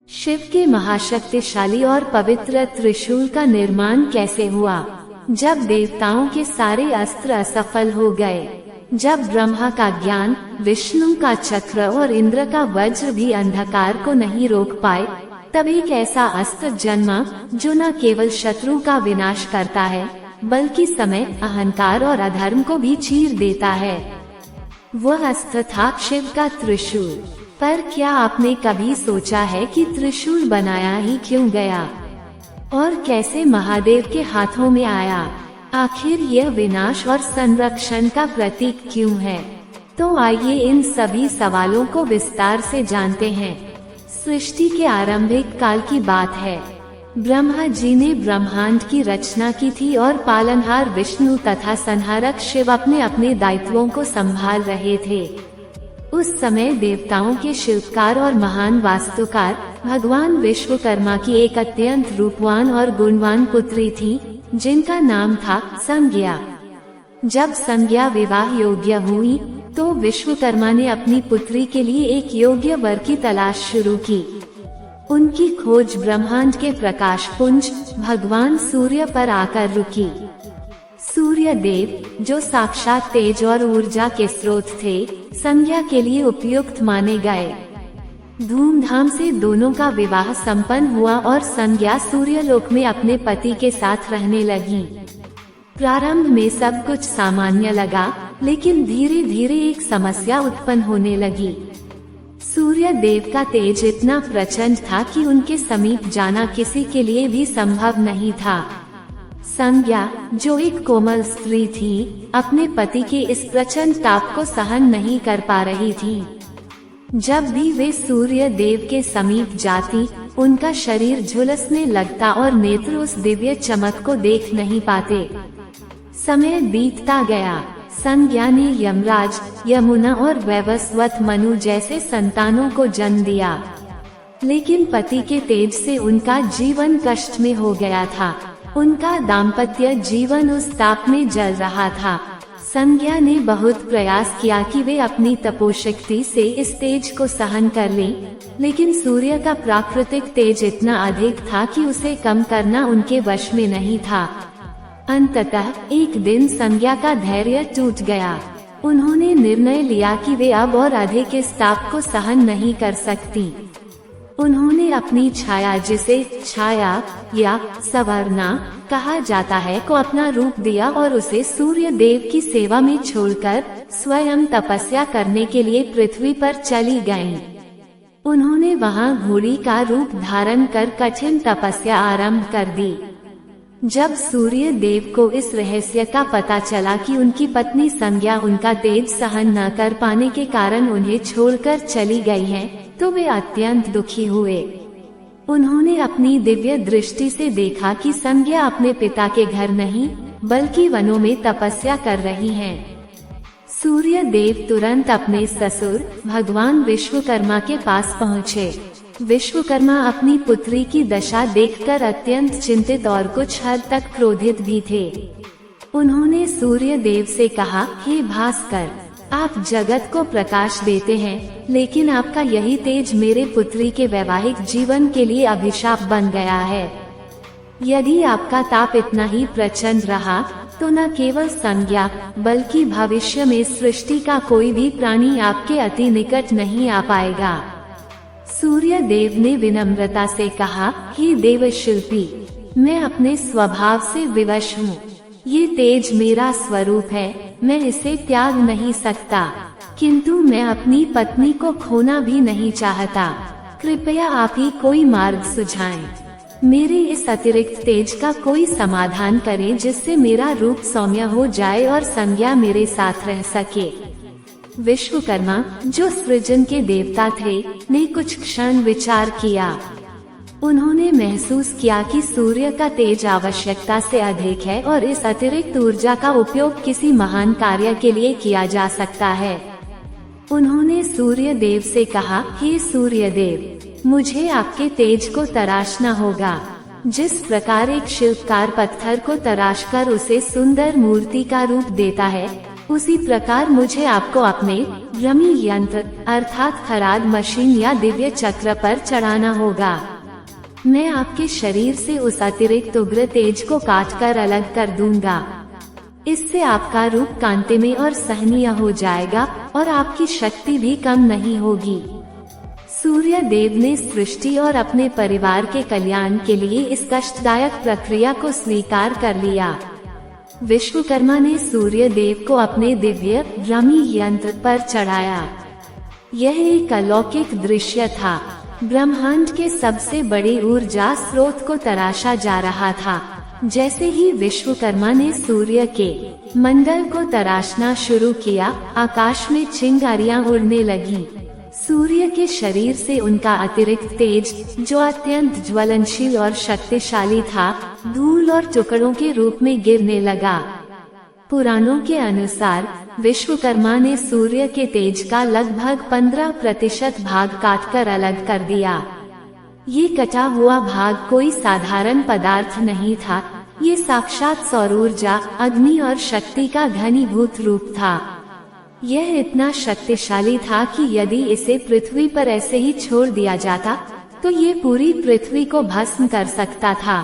शिव के महाशक्तिशाली और पवित्र त्रिशूल का निर्माण कैसे हुआ? जब देवताओं के सारे अस्त्र असफल हो गए, जब ब्रह्मा का ज्ञान, विष्णु का चक्र और इंद्र का वज्र भी अंधकार को नहीं रोक पाए, तब एक ऐसा अस्त्र जन्मा जो न केवल शत्रु का विनाश करता है बल्कि समय, अहंकार और अधर्म को भी चीर देता है। वह अस्त्र था शिव का त्रिशूल। पर क्या आपने कभी सोचा है कि त्रिशूल बनाया ही क्यों गया और कैसे महादेव के हाथों में आया? आखिर यह विनाश और संरक्षण का प्रतीक क्यों है? तो आइए इन सभी सवालों को विस्तार से जानते हैं। सृष्टि के आरंभिक काल की बात है। ब्रह्मा जी ने ब्रह्मांड की रचना की थी और पालनहार विष्णु तथा संहारक शिव अपने अपने दायित्वों को संभाल रहे थे। उस समय देवताओं के शिल्पकार और महान वास्तुकार भगवान विश्वकर्मा की एक अत्यंत रूपवान और गुणवान पुत्री थी, जिनका नाम था संज्ञा। जब संज्ञा विवाह योग्य हुई तो विश्वकर्मा ने अपनी पुत्री के लिए एक योग्य वर की तलाश शुरू की। उनकी खोज ब्रह्मांड के प्रकाश पुंज भगवान सूर्य पर आकर रुकी। सूर्य देव, जो साक्षात तेज और ऊर्जा के स्रोत थे, संज्ञा के लिए उपयुक्त माने गए। धूमधाम से दोनों का विवाह संपन्न हुआ और संज्ञा सूर्यलोक में अपने पति के साथ रहने लगी। प्रारंभ में सब कुछ सामान्य लगा, लेकिन धीरे धीरे एक समस्या उत्पन्न होने लगी। सूर्य देव का तेज इतना प्रचंड था कि उनके समीप जाना किसी के लिए भी संभव नहीं था। संज्ञा, जो एक कोमल स्त्री थी, अपने पति के इस प्रचंड ताप को सहन नहीं कर पा रही थी। जब भी वे सूर्य देव के समीप जाती, उनका शरीर झुलसने लगता और नेत्र उस दिव्य चमक को देख नहीं पाते। समय बीतता गया। संज्ञा ने यमराज, यमुना और वैवस्वत मनु जैसे संतानों को जन्म दिया, लेकिन पति के तेज से उनका जीवन कष्ट में हो गया था। उनका दाम्पत्य जीवन उस ताप में जल रहा था। संज्ञा ने बहुत प्रयास किया कि वे अपनी तपोशक्ति से इस तेज को सहन कर लें, लेकिन सूर्य का प्राकृतिक तेज इतना अधिक था कि उसे कम करना उनके वश में नहीं था। अंततः एक दिन संज्ञा का धैर्य टूट गया। उन्होंने निर्णय लिया कि वे अब और अधिक इस ताप को सहन नहीं कर सकती। उन्होंने अपनी छाया, जिसे छाया या सवर्णा कहा जाता है, को अपना रूप दिया और उसे सूर्य देव की सेवा में छोड़कर स्वयं तपस्या करने के लिए पृथ्वी पर चली गईं। उन्होंने वहां घोड़ी का रूप धारण कर कठिन तपस्या आरंभ कर दी। जब सूर्य देव को इस रहस्य का पता चला कि उनकी पत्नी संज्ञा उनका तेज सहन न कर पाने के कारण उन्हें छोड़कर चली गई है, तो वे अत्यंत दुखी हुए। उन्होंने अपनी दिव्य दृष्टि से देखा कि संज्ञा अपने पिता के घर नहीं बल्कि वनों में तपस्या कर रही हैं। सूर्य देव तुरंत अपने ससुर भगवान विश्वकर्मा के पास पहुँचे। विश्वकर्मा अपनी पुत्री की दशा देखकर अत्यंत चिंतित और कुछ हद तक क्रोधित भी थे। उन्होंने सूर्य देव से कहा, हे भास्कर, आप जगत को प्रकाश देते हैं, लेकिन आपका यही तेज मेरे पुत्री के वैवाहिक जीवन के लिए अभिशाप बन गया है। यदि आपका ताप इतना ही प्रचंड रहा तो न केवल संज्ञा बल्कि भविष्य में सृष्टि का कोई भी प्राणी आपके अति निकट नहीं आ पाएगा। सूर्य देव ने विनम्रता से कहा, हे देवशिल्पी, मैं अपने स्वभाव से विवश हूँ। ये तेज मेरा स्वरूप है, मैं इसे त्याग नहीं सकता, किंतु मैं अपनी पत्नी को खोना भी नहीं चाहता। कृपया आप ही कोई मार्ग सुझाएं। मेरे इस अतिरिक्त तेज का कोई समाधान करें जिससे मेरा रूप सौम्य हो जाए और संज्ञा मेरे साथ रह सके। विश्वकर्मा, जो सृजन के देवता थे, ने कुछ क्षण विचार किया। उन्होंने महसूस किया कि सूर्य का तेज आवश्यकता से अधिक है और इस अतिरिक्त ऊर्जा का उपयोग किसी महान कार्य के लिए किया जा सकता है। उन्होंने सूर्य देव से कहा, हे सूर्य देव, मुझे आपके तेज को तराशना होगा। जिस प्रकार एक शिल्पकार पत्थर को तराशकर उसे सुंदर मूर्ति का रूप देता है, उसी प्रकार मुझे आपको अपने भ्रमी यंत्र अर्थात खराद मशीन या दिव्य चक्र पर चढ़ाना होगा। मैं आपके शरीर से उस अतिरिक्त उग्र तेज को काटकर अलग कर दूंगा। इससे आपका रूप कांतिमय और सहनीय हो जाएगा और आपकी शक्ति भी कम नहीं होगी। सूर्य देव ने सृष्टि और अपने परिवार के कल्याण के लिए इस कष्टदायक प्रक्रिया को स्वीकार कर लिया। विश्वकर्मा ने सूर्य देव को अपने दिव्य भ्रमी यंत्र पर चढ़ाया। यह एक अलौकिक दृश्य था। ब्रह्मांड के सबसे बड़ी ऊर्जा स्रोत को तराशा जा रहा था। जैसे ही विश्वकर्मा ने सूर्य के मंडल को तराशना शुरू किया, आकाश में चिंगारियां उड़ने लगी। सूर्य के शरीर से उनका अतिरिक्त तेज, जो अत्यंत ज्वलनशील और शक्तिशाली था, धूल और टुकड़ों के रूप में गिरने लगा। पुराणों के अनुसार विश्वकर्मा ने सूर्य के तेज का लगभग 15% भाग काटकर अलग कर दिया। ये कटा हुआ भाग कोई साधारण पदार्थ नहीं था, ये साक्षात सौर ऊर्जा, अग्नि और शक्ति का घनीभूत रूप था। यह इतना शक्तिशाली था कि यदि इसे पृथ्वी पर ऐसे ही छोड़ दिया जाता तो ये पूरी पृथ्वी को भस्म कर सकता था।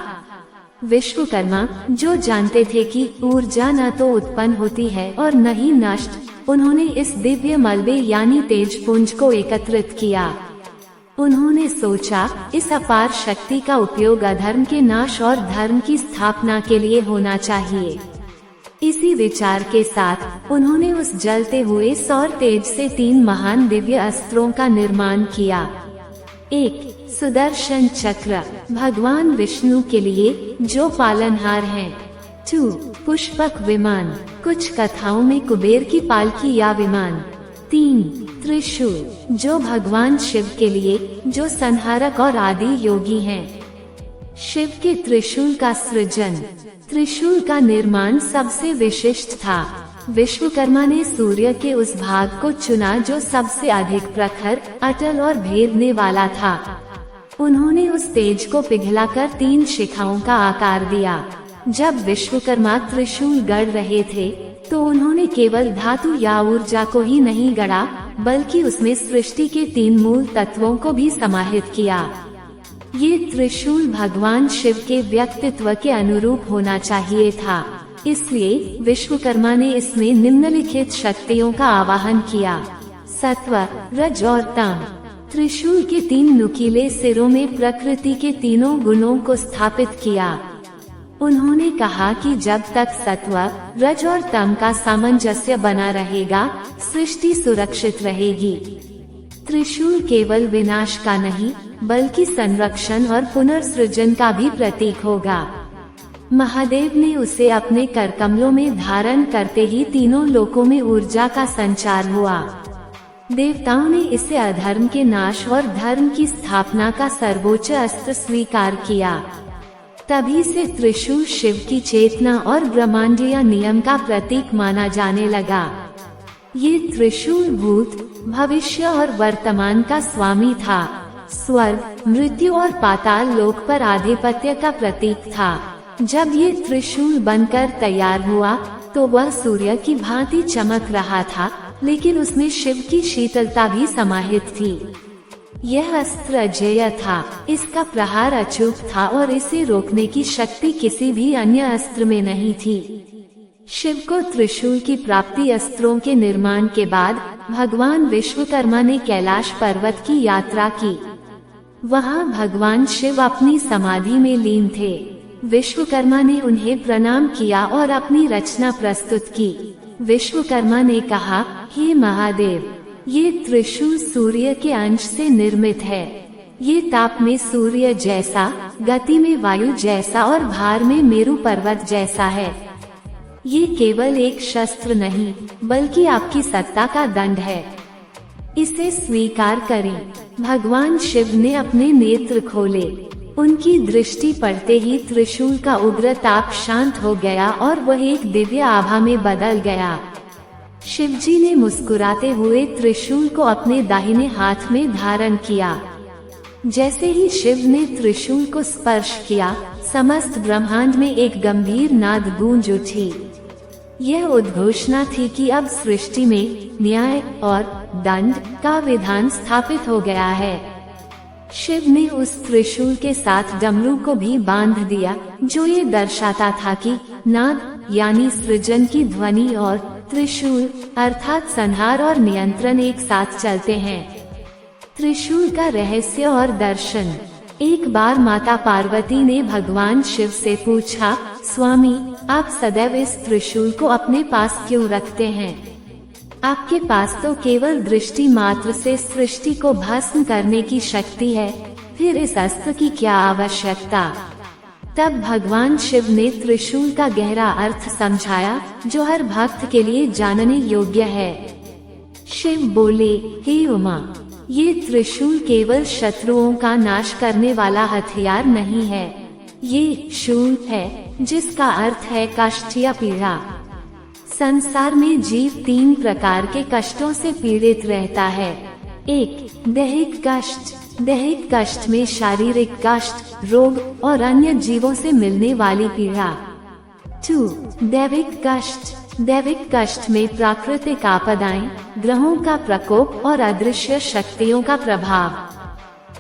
विश्वकर्मा, जो जानते थे कि ऊर्जा न तो उत्पन्न होती है और न ही नष्ट, उन्होंने इस दिव्य मलबे यानी तेजपुंज को एकत्रित किया। उन्होंने सोचा, इस अपार शक्ति का उपयोग अधर्म के नाश और धर्म की स्थापना के लिए होना चाहिए। इसी विचार के साथ उन्होंने उस जलते हुए सौर तेज से 3 महान दिव्य अस्त्रों का निर्माण किया। 1. सुदर्शन चक्र, भगवान विष्णु के लिए, जो पालनहार हैं। 2. पुष्पक विमान, कुछ कथाओं में कुबेर की पालकी या विमान। 3. त्रिशूल, जो भगवान शिव के लिए, जो संहारक और आदि योगी हैं। शिव के त्रिशूल का सृजन। त्रिशूल का निर्माण सबसे विशिष्ट था। विश्वकर्मा ने सूर्य के उस भाग को चुना जो सबसे अधिक प्रखर, अटल और भेदने वाला था। उन्होंने उस तेज को पिघलाकर 3 शिखाओं का आकार दिया। जब विश्वकर्मा त्रिशूल गढ़ रहे थे तो उन्होंने केवल धातु या ऊर्जा को ही नहीं गढ़ा, बल्कि उसमें सृष्टि के 3 मूल तत्वों को भी समाहित किया। ये त्रिशूल भगवान शिव के व्यक्तित्व के अनुरूप होना चाहिए था, इसलिए विश्वकर्मा ने इसमें निम्नलिखित शक्तियों का आवाहन किया। सत्व, रज और तम। त्रिशूल के 3 नुकीले सिरों में प्रकृति के तीनों गुणों को स्थापित किया। उन्होंने कहा कि जब तक सत्व, रज और तम का सामंजस्य बना रहेगा, सृष्टि सुरक्षित रहेगी। त्रिशूल केवल विनाश का नहीं, बल्कि संरक्षण और पुनर्सृजन का भी प्रतीक होगा। महादेव ने उसे अपने करकमलों में धारण करते ही तीनों लोकों में ऊर्जा का संचार हुआ। देवताओं ने इसे अधर्म के नाश और धर्म की स्थापना का सर्वोच्च अस्त्र स्वीकार किया। तभी से त्रिशूल शिव की चेतना और ब्रह्मांडीय नियम का प्रतीक माना जाने लगा। ये त्रिशूल भूत, भविष्य और वर्तमान का स्वामी था। स्वर्ग, मृत्यु और पाताल लोक पर आधिपत्य का प्रतीक था। जब ये त्रिशूल बनकर तैयार हुआ तो वह सूर्य की भांति चमक रहा था, लेकिन उसमें शिव की शीतलता भी समाहित थी। यह अस्त्र अजेय था, इसका प्रहार अचूक था और इसे रोकने की शक्ति किसी भी अन्य अस्त्र में नहीं थी। शिव को त्रिशूल की प्राप्ति अस्त्रों के निर्माण के बाद भगवान विश्वकर्मा ने कैलाश पर्वत की यात्रा की। वहाँ भगवान शिव अपनी समाधि में लीन थे। विश्वकर्मा ने उन्हें प्रणाम किया और अपनी रचना प्रस्तुत की। विश्वकर्मा ने कहा, हे महादेव, ये त्रिशूल सूर्य के अंश से निर्मित है। ये ताप में सूर्य जैसा, गति में वायु जैसा और भार में मेरु पर्वत जैसा है। ये केवल एक शस्त्र नहीं, बल्कि आपकी सत्ता का दंड है। इसे स्वीकार करें। भगवान शिव ने अपने नेत्र खोले। उनकी दृष्टि पड़ते ही त्रिशूल का उग्र ताप शांत हो गया और वह एक दिव्य आभा में बदल गया। शिवजी ने मुस्कुराते हुए त्रिशूल को अपने दाहिने हाथ में धारण किया। जैसे ही शिव ने त्रिशूल को स्पर्श किया, समस्त ब्रह्मांड में एक गंभीर नाद गूंज उठी। यह उद्घोषणा थी कि अब सृष्टि में न्याय और दंड का विधान स्थापित हो गया है। शिव ने उस त्रिशूल के साथ डमरू को भी बांध दिया, जो ये दर्शाता था कि नाद यानी सृजन की ध्वनि और त्रिशूल अर्थात संहार और नियंत्रण एक साथ चलते हैं। त्रिशूल का रहस्य और दर्शन। एक बार माता पार्वती ने भगवान शिव से पूछा, स्वामी, आप सदैव इस त्रिशूल को अपने पास क्यों रखते हैं? आपके पास तो केवल दृष्टि मात्र से सृष्टि को भस्म करने की शक्ति है, फिर इस अस्त्र की क्या आवश्यकता? तब भगवान शिव ने त्रिशूल का गहरा अर्थ समझाया, जो हर भक्त के लिए जानने योग्य है। शिव बोले, हे उमा, ये त्रिशूल केवल शत्रुओं का नाश करने वाला हथियार नहीं है, ये शूल है, जिसका अर्थ है कष्ट या पीड़ा। संसार में जीव 3 प्रकार के कष्टों से पीड़ित रहता है। 1. दैहिक कष्ट। दैहिक कष्ट में शारीरिक कष्ट, रोग और अन्य जीवों से मिलने वाली पीड़ा। 2. दैविक कष्ट। दैविक कष्ट में प्राकृतिक आपदाएं, ग्रहों का प्रकोप और अदृश्य शक्तियों का प्रभाव।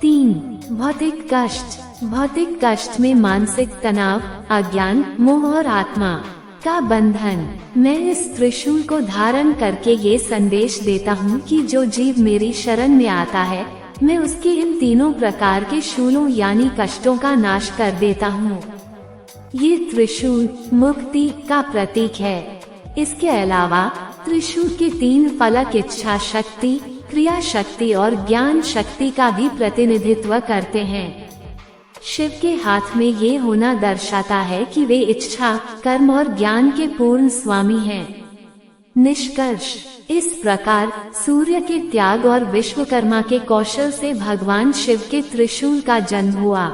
3. भौतिक कष्ट। भौतिक कष्ट में मानसिक तनाव, अज्ञान, मोह और आत्मा का बंधन। मैं इस त्रिशूल को धारण करके ये संदेश देता हूँ कि जो जीव मेरी शरण में आता है, मैं उसके इन तीनों प्रकार के शूलों यानी कष्टों का नाश कर देता हूँ। ये त्रिशूल मुक्ति का प्रतीक है। इसके अलावा त्रिशूल के 3 फलक इच्छा शक्ति, क्रिया शक्ति और ज्ञान शक्ति का भी प्रतिनिधित्व करते हैं। शिव के हाथ में ये होना दर्शाता है कि वे इच्छा, कर्म और ज्ञान के पूर्ण स्वामी हैं। निष्कर्ष। इस प्रकार सूर्य के त्याग और विश्वकर्मा के कौशल से भगवान शिव के त्रिशूल का जन्म हुआ।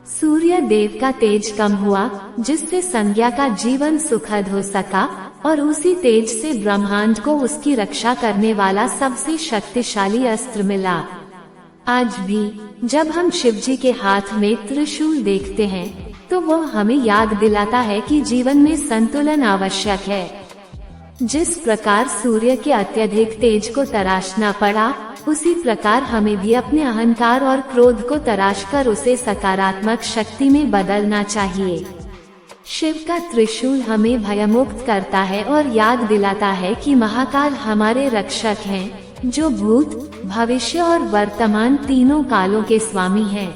सूर्य देव का तेज कम हुआ, जिससे संज्ञा का जीवन सुखद हो सका, और उसी तेज से ब्रह्मांड को उसकी रक्षा करने वाला सबसे शक्तिशाली अस्त्र मिला। आज भी जब हम शिव जी के हाथ में त्रिशूल देखते हैं, तो वह हमें याद दिलाता है कि जीवन में संतुलन आवश्यक है। जिस प्रकार सूर्य के अत्यधिक तेज को तराशना पड़ा, उसी प्रकार हमें भी अपने अहंकार और क्रोध को तराशकर उसे सकारात्मक शक्ति में बदलना चाहिए। शिव का त्रिशूल हमें भयमुक्त करता है और याद दिलाता है कि महाकाल हमारे रक्षक हैं, जो भूत, भविष्य और वर्तमान तीनों कालों के स्वामी हैं।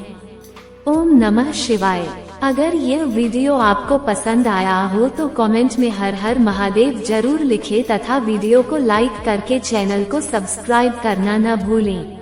ओम नमः शिवाय। अगर यह वीडियो आपको पसंद आया हो तो कमेंट में हर हर महादेव जरूर लिखें तथा वीडियो को लाइक करके चैनल को सब्सक्राइब करना न भूलें।